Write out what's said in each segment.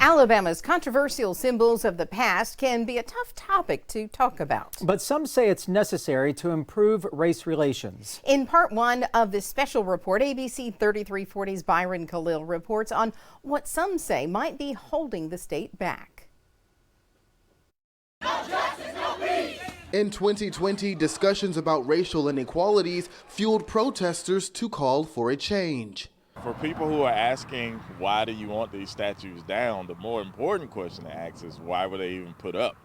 Alabama's controversial symbols of the past can be a tough topic to talk about. But some say it's necessary to improve race relations. In part one of this special report, ABC 3340's Byron Khalil reports on what some say might be holding the state back. No justice, no peace. In 2020, discussions about racial inequalities fueled protesters to call for a change. For people who are asking, why do you want these statues down, the more important question to ask is, why were they even put up?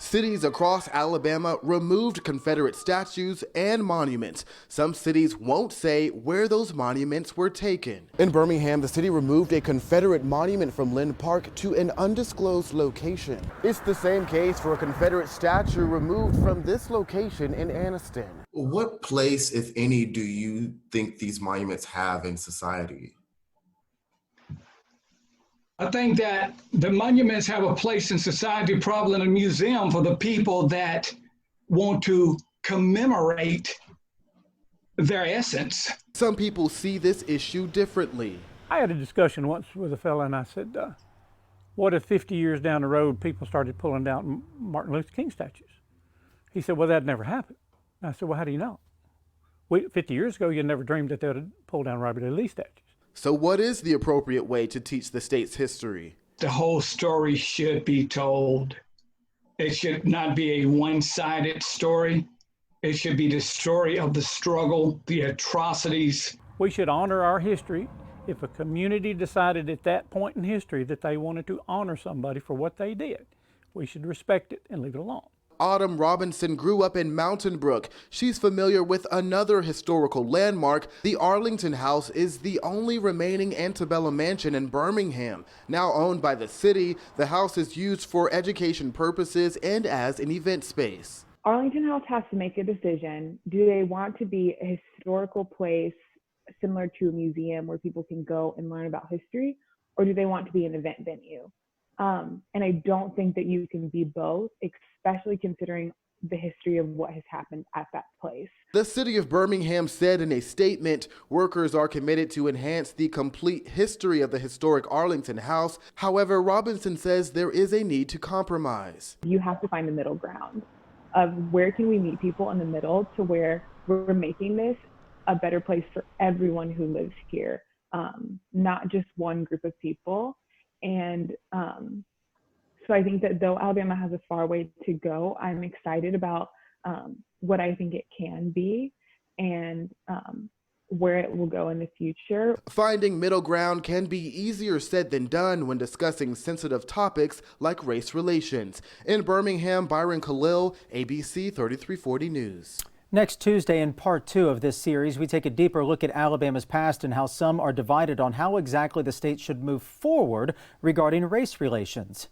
Cities across Alabama removed Confederate statues and monuments. Some cities won't say where those monuments were taken. In Birmingham, the city removed a Confederate monument from Linn Park to an undisclosed location. It's the same case for a Confederate statue removed from this location in Anniston. What place, if any, do you think these monuments have in society? I think that the monuments have a place in society, probably in a museum for the people that want to commemorate their essence. Some people see this issue differently. I had a discussion once with a fella and I said, what if 50 years down the road people started pulling down Martin Luther King statues? He said, well, that'd never happen. And I said, well, how do you know? 50 years ago, you never dreamed that they would pull down Robert E. Lee statues. So what is the appropriate way to teach the state's history? The whole story should be told. It should not be a one-sided story. It should be the story of the struggle, the atrocities. We should honor our history. If a community decided at that point in history that they wanted to honor somebody for what they did, we should respect it and leave it alone. Autumn Robinson grew up in Mountain Brook. She's familiar with another historical landmark. The Arlington House is the only remaining antebellum mansion in Birmingham. Now owned by the city, the house is used for education purposes and as an event space. Arlington House has to make a decision. Do they want to be a historical place similar to a museum where people can go and learn about history, or do they want to be an event venue? And I don't think that you can be both, especially considering the history of what has happened at that place. The city of Birmingham said in a statement, workers are committed to enhance the complete history of the historic Arlington House. However, Robinson says there is a need to compromise. You have to find the middle ground of where can we meet people in the middle to where we're making this a better place for everyone who lives here, not just one group of people. And so I think that though Alabama has a far way to go, I'm excited about what I think it can be and where it will go in the future. Finding middle ground can be easier said than done when discussing sensitive topics like race relations. In Birmingham, Byron Khalil, ABC 3340 News. Next Tuesday, in part two of this series, we take a deeper look at Alabama's past and how some are divided on how exactly the state should move forward regarding race relations.